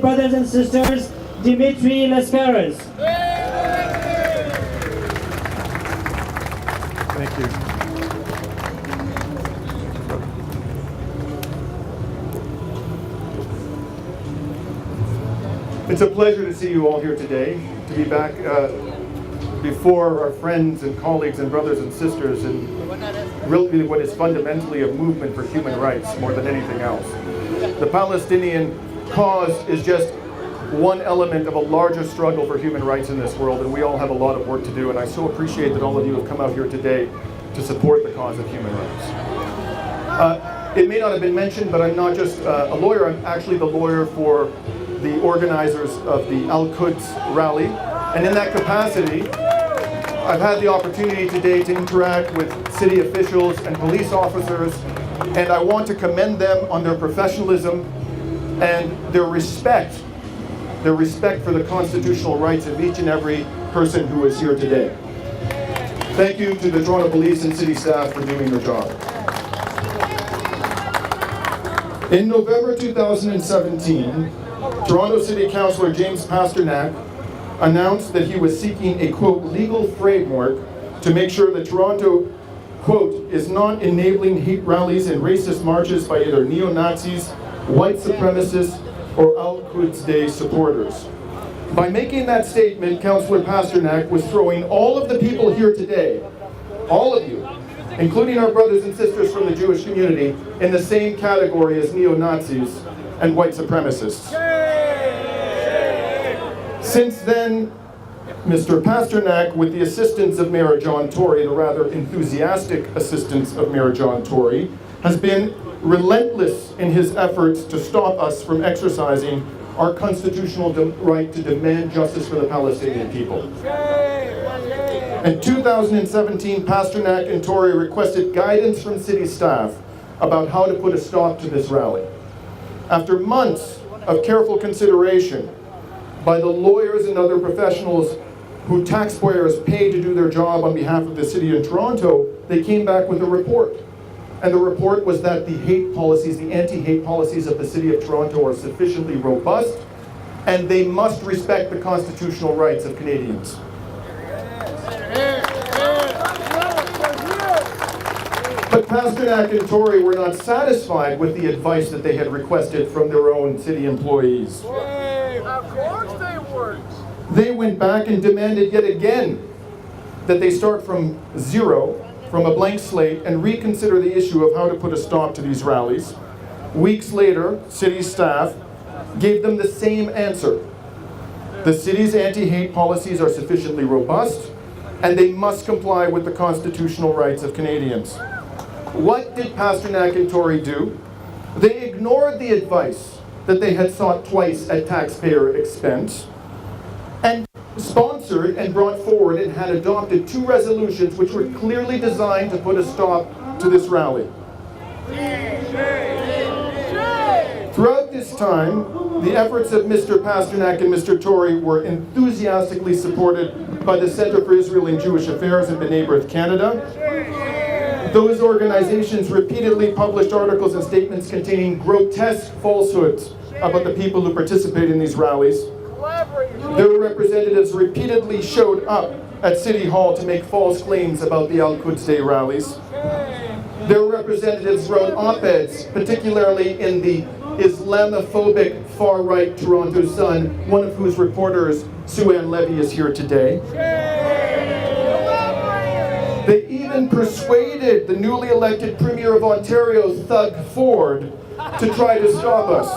Brothers and sisters, Dimitri Lascaris. Thank you. It's a pleasure to see you all here today, to be back before our friends and colleagues and brothers and sisters in really what is fundamentally a movement for human rights more than anything else. The Palestinian cause is just one element of a larger struggle for human rights in this world, and we all have a lot of work to do, and I so appreciate that all of you have come out here today to support the cause of human rights. It may not have been mentioned, but I'm not just a lawyer, I'm actually the lawyer for the organizers of the Al Quds rally, and in that capacity, I've had the opportunity today to interact with city officials and police officers, and I want to commend them on their professionalism and their respect for the constitutional rights of each and every person who is here today. Thank you to the Toronto Police and City staff for doing their job. In November 2017, Toronto City Councillor James Pasternak announced that he was seeking a, quote, legal framework to make sure that Toronto, quote, is not enabling hate rallies and racist marches by either neo-Nazis, white supremacists, or Al Quds Day supporters. By making that statement, Councillor Pasternak was throwing all of the people here today, all of you, including our brothers and sisters from the Jewish community, in the same category as neo-Nazis and white supremacists. Since then, Mr. Pasternak, with the assistance of Mayor John Tory, the rather enthusiastic assistance of Mayor John Tory, has been relentless in his efforts to stop us from exercising our constitutional right to demand justice for the Palestinian people. In 2017, Pasternak and Tory requested guidance from city staff about how to put a stop to this rally. After months of careful consideration by the lawyers and other professionals who taxpayers pay to do their job on behalf of the city of Toronto, they came back with a report. And the report was that the hate policies, the anti-hate policies of the City of Toronto are sufficiently robust, and they must respect the constitutional rights of Canadians. But Pasternak and Tory were not satisfied with the advice that they had requested from their own city employees. Of course they weren't. They went back and demanded yet again that they start from zero, from a blank slate, and reconsider the issue of how to put a stop to these rallies. Weeks later, city staff gave them the same answer. The city's anti-hate policies are sufficiently robust, and they must comply with the constitutional rights of Canadians. What did Pasternak and Tory do? They ignored the advice that they had sought twice at taxpayer expense, and sponsored and brought forward and had adopted two resolutions which were clearly designed to put a stop to this rally. Throughout this time, the efforts of Mr. Pasternak and Mr. Tory were enthusiastically supported by the Centre for Israel and Jewish Affairs and B'nai B'rith Canada. Those organizations repeatedly published articles and statements containing grotesque falsehoods about the people who participate in these rallies. Their representatives repeatedly showed up at City Hall to make false claims about the Al Quds Day rallies. Their representatives wrote op-eds, particularly in the Islamophobic far-right Toronto Sun, one of whose reporters, Sue-Ann Levy, is here today. They even persuaded the newly elected Premier of Ontario, Thug Ford, to try to stop us.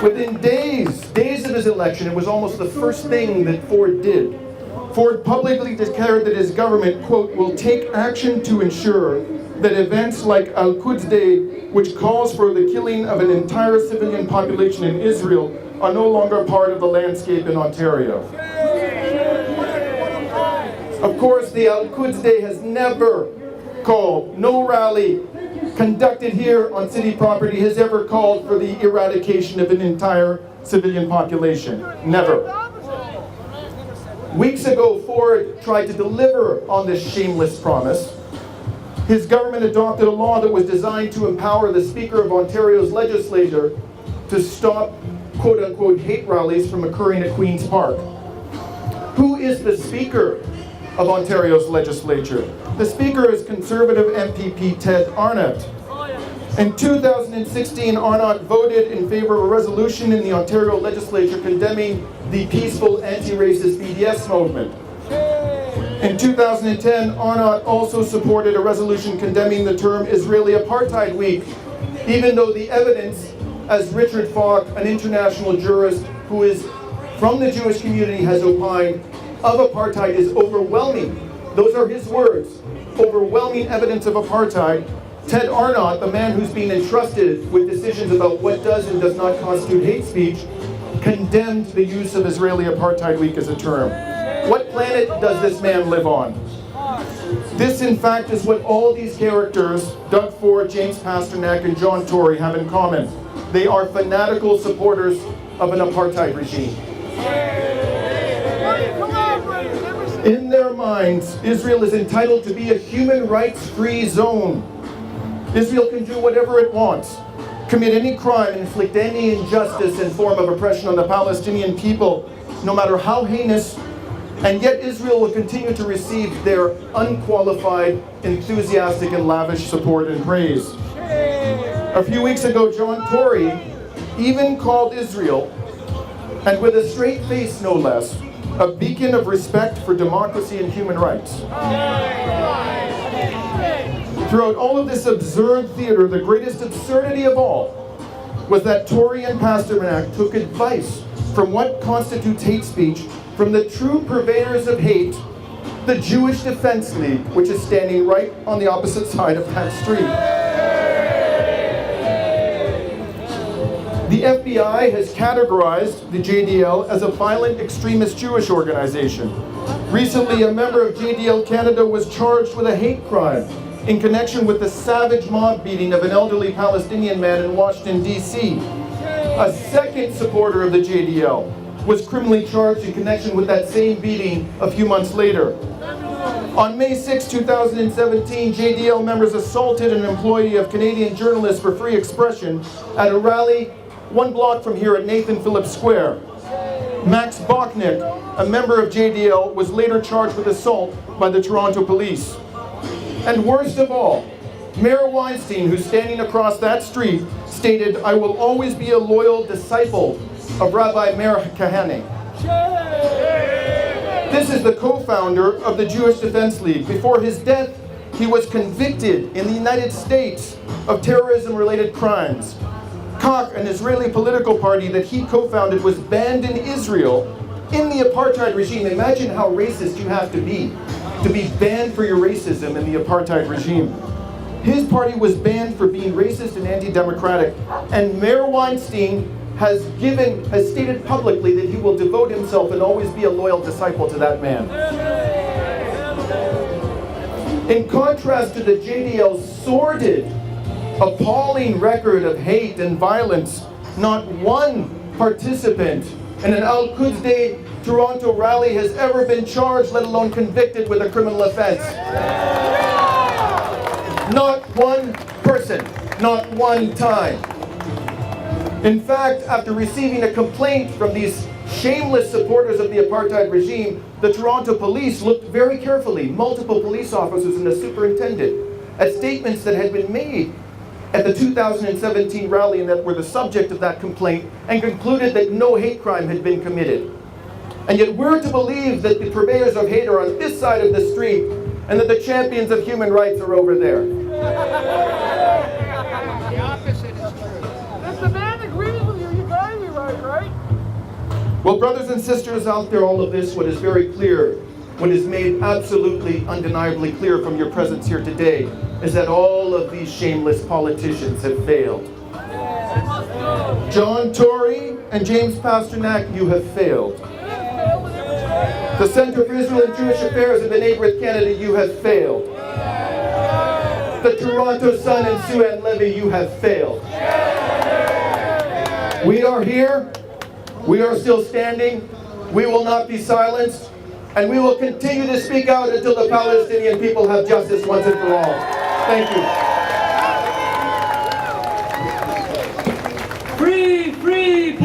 Within days of his election, it was almost the first thing that Ford did. Ford publicly declared that his government, quote, will take action to ensure that events like Al Quds Day, which calls for the killing of an entire civilian population in Israel, are no longer part of the landscape in Ontario. Of course, the Al Quds Day has never called, no rally conducted here on city property has ever called for the eradication of an entire civilian population. Never. Weeks ago, Ford tried to deliver on this shameless promise his government adopted a law that was designed to empower the Speaker of Ontario's legislature to stop quote-unquote hate rallies from occurring at Queen's Park. Who is the Speaker of Ontario's legislature? The Speaker is Conservative MPP Ted Arnott. In 2016, Arnott voted in favor of a resolution in the Ontario legislature condemning the peaceful anti-racist BDS movement. In 2010, Arnott also supported a resolution condemning the term Israeli Apartheid Week, even though the evidence, as Richard Falk, an international jurist who is from the Jewish community, has opined, of apartheid is overwhelming. Those are his words. Overwhelming evidence of apartheid. Ted Arnott, the man who's been entrusted with decisions about what does and does not constitute hate speech, condemned the use of Israeli Apartheid Week as a term. What planet does this man live on? This, in fact, is what all these characters, Doug Ford, James Pasternak, and John Tory, have in common. They are fanatical supporters of an apartheid regime. In their minds, Israel is entitled to be a human rights-free zone. Israel can do whatever it wants, commit any crime, and inflict any injustice and form of oppression on the Palestinian people, no matter how heinous, and yet Israel will continue to receive their unqualified, enthusiastic, and lavish support and praise. A few weeks ago, John Tory even called Israel, and with a straight face no less, a beacon of respect for democracy and human rights. Throughout all of this absurd theater, the greatest absurdity of all was that Tory and Pasternak took advice from what constitutes hate speech from the true purveyors of hate, the Jewish Defense League, which is standing right on the opposite side of that street. The FBI has categorized the JDL as a violent extremist Jewish organization. Recently, a member of JDL Canada was charged with a hate crime in connection with the savage mob beating of an elderly Palestinian man in Washington, D.C. A second supporter of the JDL was criminally charged in connection with that same beating a few months later. On May 6, 2017, JDL members assaulted an employee of Canadian Journalists for Free Expression at a rally 1 block from here at Nathan Phillips Square. Max Bachnick, a member of JDL, was later charged with assault by the Toronto police. And worst of all, Mayor Weinstein, who's standing across that street, stated, "I will always be a loyal disciple of Rabbi Meir Kahane." This is the co-founder of the Jewish Defense League. Before his death, he was convicted in the United States of terrorism-related crimes. Kach, an Israeli political party that he co-founded, was banned in Israel in the apartheid regime. Imagine how racist you have to be banned for your racism in the apartheid regime. His party was banned for being racist and anti-democratic, and Mayor Weinstein has stated publicly that he will devote himself and always be a loyal disciple to that man. In contrast to the JDL's sordid, appalling record of hate and violence, not one participant in an Al Quds Day Toronto rally has ever been charged, let alone convicted with a criminal offense. Not one person, not one time. In fact, after receiving a complaint from these shameless supporters of the apartheid regime, the Toronto police looked very carefully, multiple police officers and a superintendent, at statements that had been made at the 2017 rally and that were the subject of that complaint, and concluded that no hate crime had been committed. And yet we're to believe that the purveyors of hate are on this side of the street and that the champions of human rights are over there. The opposite is true. If the man agrees with you, you gotta be right? Well, brothers and sisters out there, all of this, what is very clear, what is made absolutely undeniably clear from your presence here today, is that all of these shameless politicians have failed. John Tory and James Pasternak, you have failed. The Centre for Israel and Jewish Affairs and the Neighbour with Canada, you have failed. The Toronto Sun and Sue-Ann Levy, you have failed. We are here. We are still standing. We will not be silenced. And we will continue to speak out until the Palestinian people have justice once and for all. Thank you. Free, free